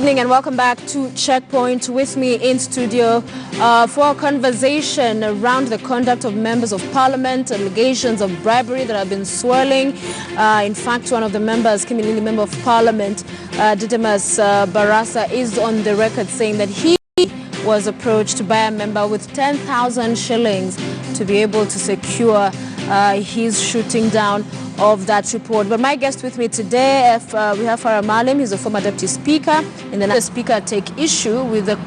evening and welcome back to Checkpoint. With me in studio for a conversation around the conduct of members of parliament, allegations of bribery that have been swirling. In fact, one of the members, Kimilili, member of parliament, Didymus Barasa, is on the record saying that he was approached by a member with 10,000 shillings to be able to secure his shooting down of that report. But my guest with me today, we have Farah Maalim. He's a former deputy speaker, and then the speaker take issue with the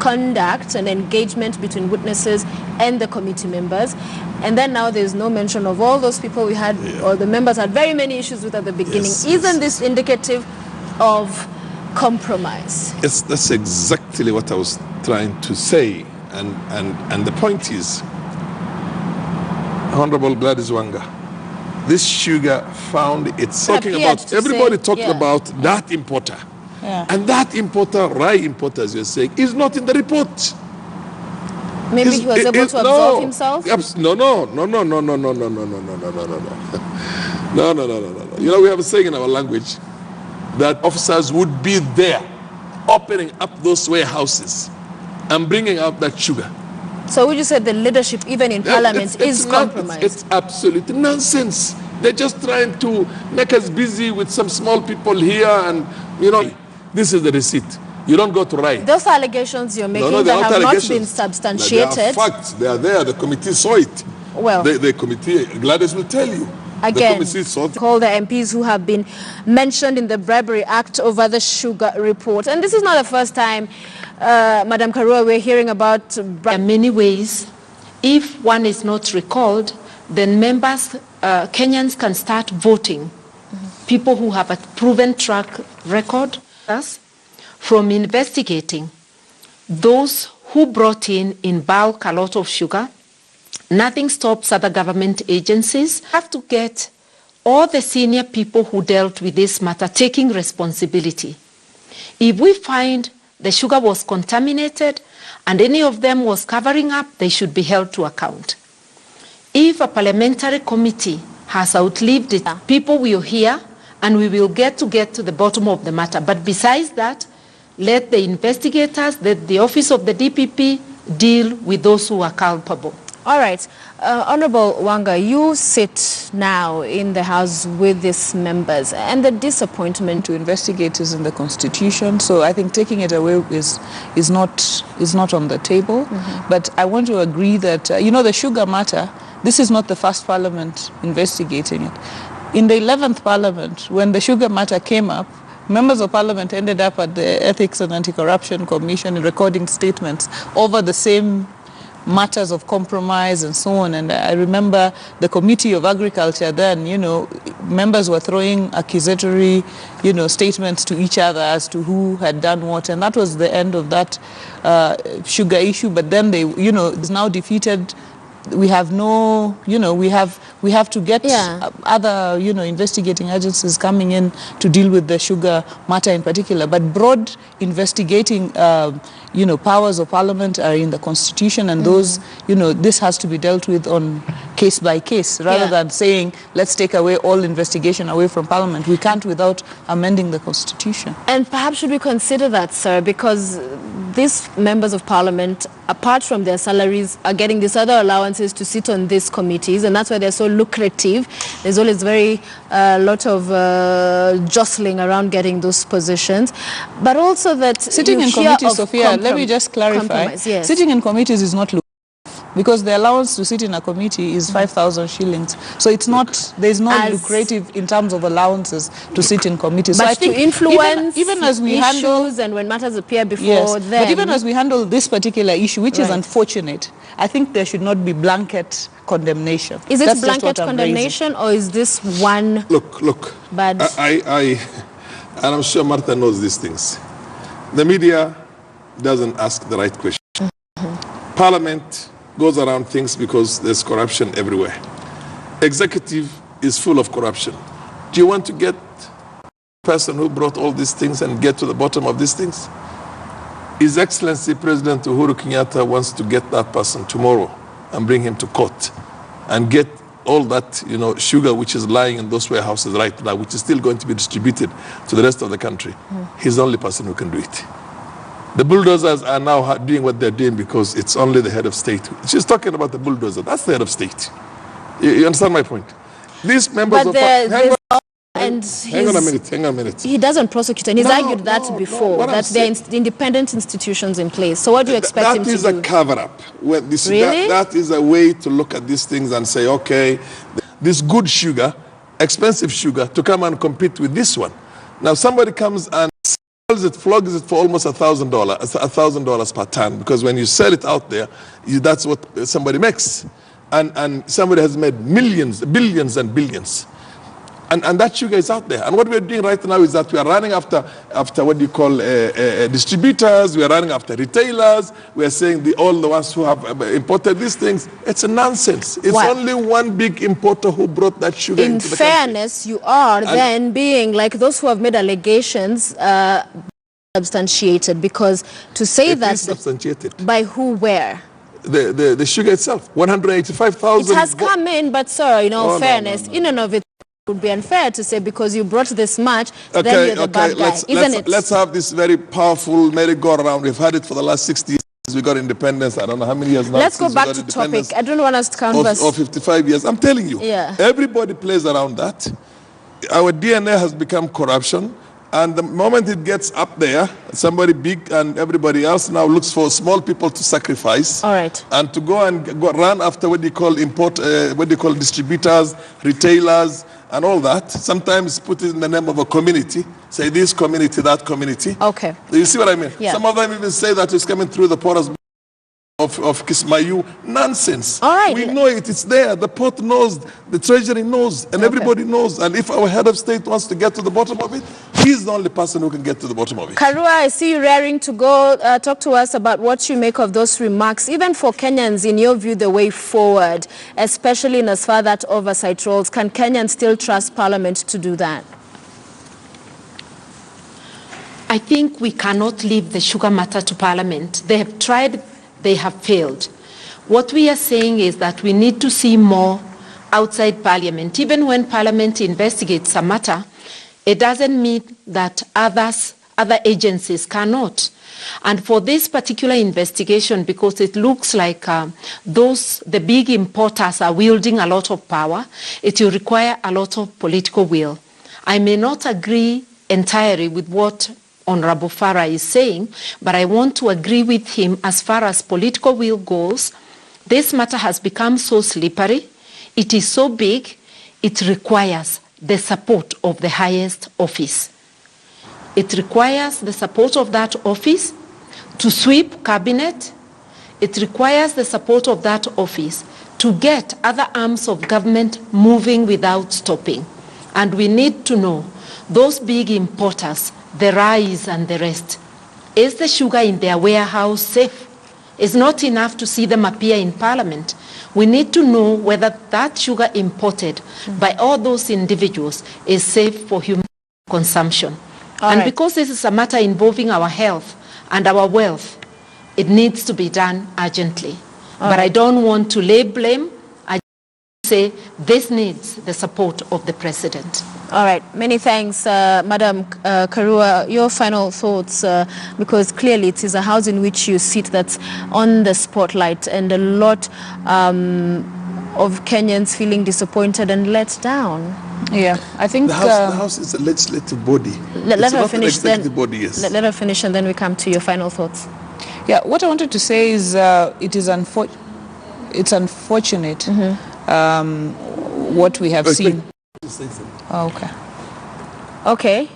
conduct and engagement between witnesses and the committee members. And then now there's no mention of all those people we had, or the members had very many issues with at the beginning. Isn't this indicative of compromise? Yes, that's exactly what I was trying to say. And the point is, Honorable Gladys Wanga, this sugar found it's talking about, everybody talking about that importer. And that importer, rye importer, as you're saying, is not in the report. Maybe he was able to absolve himself? No. You know, we have a saying in our language that officers would be there opening up those warehouses and bringing out that sugar. So would you say the leadership, even in parliament, is compromised? It's absolute nonsense. They're just trying to make us busy with some small people here, and, you know, this is the receipt. You don't go to write. Those allegations you're making that have not been substantiated. They are facts. They are there. The committee saw it. Well, the committee, Gladys will tell you. Again, the call the MPs who have been mentioned in the BRIBERY Act over the sugar report. And this is not the first time, Madam Karua, we're hearing about bribery. There are many ways. If one is not recalled, then members, Kenyans can start voting. People who have a proven track record, from investigating those who brought in bulk a lot of sugar. Nothing stops other government agencies. Have to get all the senior people who dealt with this matter taking responsibility. If we find the sugar was contaminated and any of them was covering up, they should be held to account. If a parliamentary committee has outlived it, people will hear and we will get to the bottom of the matter. But besides that, let the investigators, let the office of the DPP deal with those who are culpable. All right. Honorable Wanga, you sit now in the House with these members, and the disappointment to investigate is in the Constitution, so I think taking it away is not on the table. But I want to agree that, you know, the sugar matter, this is not the first parliament investigating it. In the 11th parliament, when the sugar matter came up, members of parliament ended up at the Ethics and Anti-Corruption Commission recording statements over the same matters of compromise and so on. And I remember the Committee of Agriculture then, you know, members were throwing accusatory, you know, statements to each other as to who had done what. And that was the end of that sugar issue. But then they, you know, it's now defeated. We have no, you know, we have to get other, you know, investigating agencies coming in to deal with the sugar matter in particular. But broad investigating, you know, powers of parliament are in the Constitution, and those, you know, this has to be dealt with on case by case, rather than saying, let's take away all investigation away from parliament. We can't without amending the Constitution. And perhaps should we consider that, sir, because these members of parliament, apart from their salaries, are getting these other allowances to sit on these committees, and that's why they're so lucrative. There's always very lot of jostling around getting those positions. But also that sitting in committees, Sophia, let me just clarify. Sitting in committees is not lucrative, because the allowance to sit in a committee is 5,000 shillings. So it's not, there's no lucrative in terms of allowances to sit in committees. But so I think to influence even as we handle and when matters appear before them. But even as we handle this particular issue, which is unfortunate, I think there should not be blanket condemnation. Is it blanket condemnation, or is this one Look, bad? And I'm sure Martha knows these things. The media doesn't ask the right question. Parliament goes around things because there's corruption everywhere. Executive is full of corruption. Do you want to get the person who brought all these things and get to the bottom of these things? His Excellency President Uhuru Kenyatta wants to get that person tomorrow and bring him to court and get all that, sugar which is lying in those warehouses right now, which is still going to be distributed to the rest of the country, he's the only person who can do it. The bulldozers are now doing what they're doing because it's only the head of state. She's talking about the bulldozer. That's the head of state. You understand my point? These members of hang on a minute. He doesn't prosecute, and he's argued that before, that there are independent institutions in place. So what do you expect him to do? That is a cover-up. Really? That is a way to look at these things and say, okay, this good sugar, expensive sugar, to come and compete with this one. Now somebody comes and flogs it for almost $1,000 per ton, because when you sell it out there, that's what somebody makes. And somebody has made millions, billions and billions. And that sugar is out there. And what we're doing right now is that we are running after what you call distributors, we are running after retailers, we are saying all the ones who have imported these things. It's a nonsense. It's only one big importer who brought that sugar into the country. In fairness, you are then being like those who have made allegations substantiated, because to say that... substantiated. By who, where? The sugar itself, 185,000... It has come in, but sir, fairness, in and of it, would be unfair to say because you brought this much, then you're the bad guy, isn't it? Let's have this very powerful merry-go-round. We've had it for the last 60 years. We got independence. I don't know how many years now. Let's go back to topic. I don't want us to canvas. Or 55 years. I'm telling you. Yeah. Everybody plays around that. Our DNA has become corruption. And the moment it gets up there, somebody big and everybody else now looks for small people to sacrifice. All right. And to go and run after what they call distributors, retailers, and all that. Sometimes put it in the name of a community. Say this community, that community. Okay. You see what I mean? Yeah. Some of them even say that it's coming through the porous of Kismayu. Nonsense. All right. We know it. It's there. The port knows. The treasury knows. And everybody knows. And if our head of state wants to get to the bottom of it, he's the only person who can get to the bottom of it. Karua, I see you raring to go. Talk to us about what you make of those remarks. Even for Kenyans, in your view, the way forward, especially in as far that oversight roles, can Kenyans still trust Parliament to do that? I think we cannot leave the sugar matter to Parliament. They have tried, they have failed. What we are saying is that we need to see more outside Parliament. Even when Parliament investigates a matter, it doesn't mean that other agencies cannot. And for this particular investigation, because it looks like the big importers are wielding a lot of power, it will require a lot of political will. I may not agree entirely with what Honorable Farah is saying, but I want to agree with him as far as political will goes. This matter has become so slippery, it is so big, it requires the support of the highest office. It requires the support of that office to sweep cabinet. It requires the support of that office to get other arms of government moving without stopping. And we need to know, those big importers, the rice and the rest, is the sugar in their warehouse safe? It's not enough to see them appear in Parliament. We need to know whether that sugar imported by all those individuals is safe for human consumption. Because this is a matter involving our health and our wealth, it needs to be done urgently. But I don't want to lay blame. I say this needs the support of the President. All right. Many thanks, Madam Karua. Your final thoughts, because clearly it is a house in which you sit that's on the spotlight, and a lot of Kenyans feeling disappointed and let down. Yeah, I think the house is a legislative body. Let her finish then. Body, yes. Let her finish, and then we come to your final thoughts. Yeah, what I wanted to say is it's unfortunate what we have seen. Oh, okay. Okay.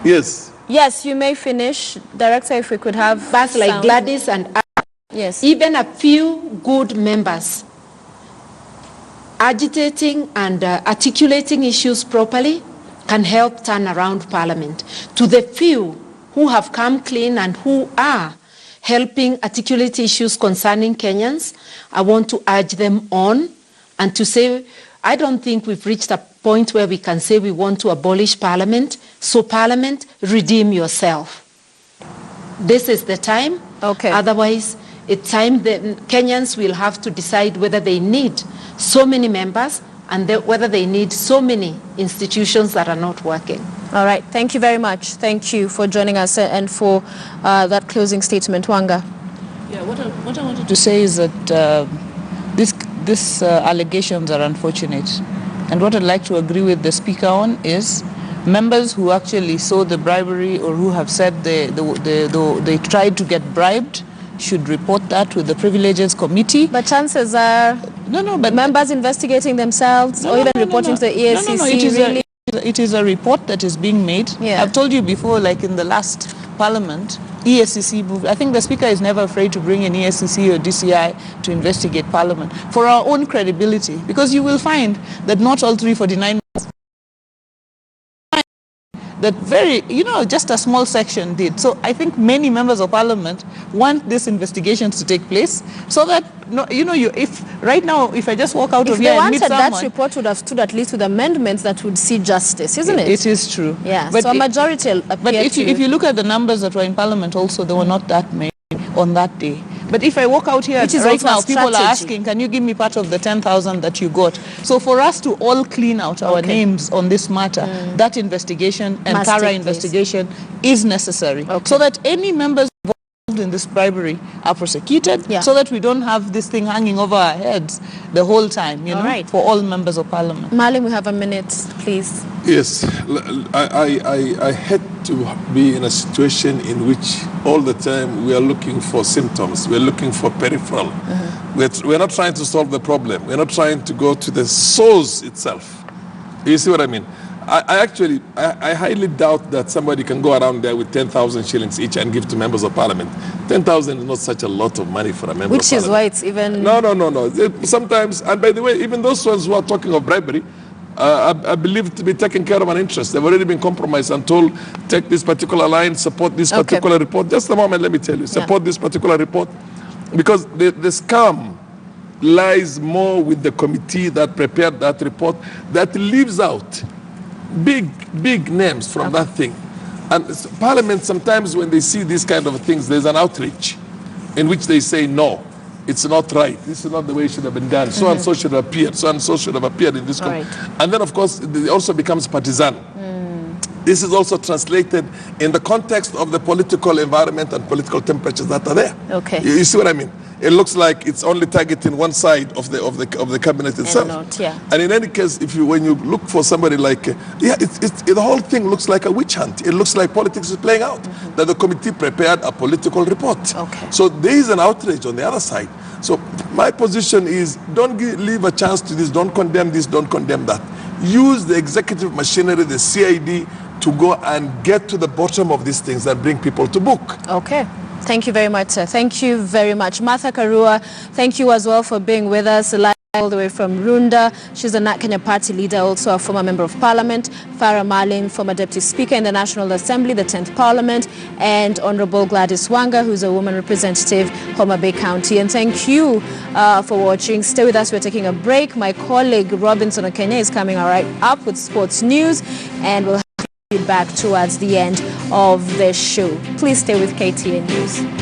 Yes. Yes, you may finish. Director, if we could have But like Gladys and yes, even a few good members agitating and articulating issues properly can help turn around Parliament. To the few who have come clean and who are helping articulate issues concerning Kenyans, I want to urge them on and to say, I don't think we've reached a point where we can say we want to abolish Parliament. So Parliament, redeem yourself. This is the time. Okay. Otherwise, it's time the Kenyans will have to decide whether they need so many members and whether they need so many institutions that are not working. All right. Thank you very much. Thank you for joining us and for that closing statement. Wanga. Yeah, what I wanted to say is that these allegations are unfortunate. And what I'd like to agree with the Speaker on is members who actually saw the bribery or who have said they tried to get bribed should report that with the Privileges Committee. But chances are but members investigating themselves or even reporting to the EFCC. It is a report that is being made. Yeah. I've told you before, like in the last Parliament, EFCC moved. I think the Speaker is never afraid to bring in EFCC or DCI to investigate Parliament for our own credibility, because you will find that not all 349 that just a small section did. So I think many members of Parliament want these investigations to take place so that, if right now, if I just walk out of here and meet someone... If they wanted, that report would have stood at least with amendments that would see justice, isn't it? It is true. Yeah, but so a majority appeared. But if you look at the numbers that were in Parliament also, there were not that many on that day. But if I walk out here right now, people are asking, can you give me part of the 10,000 that you got? So for us to all clean out our names on this matter, that investigation and thorough investigation is necessary. So that any members involved in this bribery are prosecuted, so that we don't have this thing hanging over our heads the whole time, for all members of Parliament. Maalim, we have a minute, please. Yes, I hate to be in a situation in which all the time we are looking for symptoms, we're looking for peripheral. We're not trying to solve the problem, we're not trying to go to the source itself. You see what I mean? I highly doubt that somebody can go around there with 10,000 shillings each and give to members of Parliament. 10,000 is not such a lot of money for a member of Parliament. Which is why it's even... No. Sometimes, and by the way, even those ones who are talking of bribery, I believe to be taking care of an interest. They've already been compromised and told, take this particular line, support this particular report. Just a moment, let me tell you. Support this particular report. Because the scam lies more with the committee that prepared that report, that leaves out big names from that thing. And Parliament, sometimes when they see these kind of things, there's an outreach in which they say, no, it's not right. This is not the way it should have been done. So and so should have appeared. So and so should have appeared in this country. And then, of course, it also becomes partisan. This is also translated in the context of the political environment and political temperatures that are there. You see what I mean? It looks like it's only targeting one side of the cabinet itself. And in any case, when you look for somebody like, the whole thing looks like a witch hunt. It looks like politics is playing out. That the committee prepared a political report. So there is an outrage on the other side. So my position is, don't leave a chance to this. Don't condemn this. Don't condemn that. Use the executive machinery, the CID, to go and get to the bottom of these things and bring people to book. Thank you very much, sir. Thank you very much. Martha Karua, thank you as well for being with us live all the way from Runda. She's a Nat Kenya party leader, also a former member of Parliament. Farah Maalim, former Deputy Speaker in the National Assembly, the 10th Parliament, and Honorable Gladys Wanga, who's a woman representative, Homa Bay County. And thank you for watching. Stay with us. We're taking a break. My colleague Robinson Okenya is coming right up with sports news, and we'll have you back towards the end of the show. Please stay with KTN News.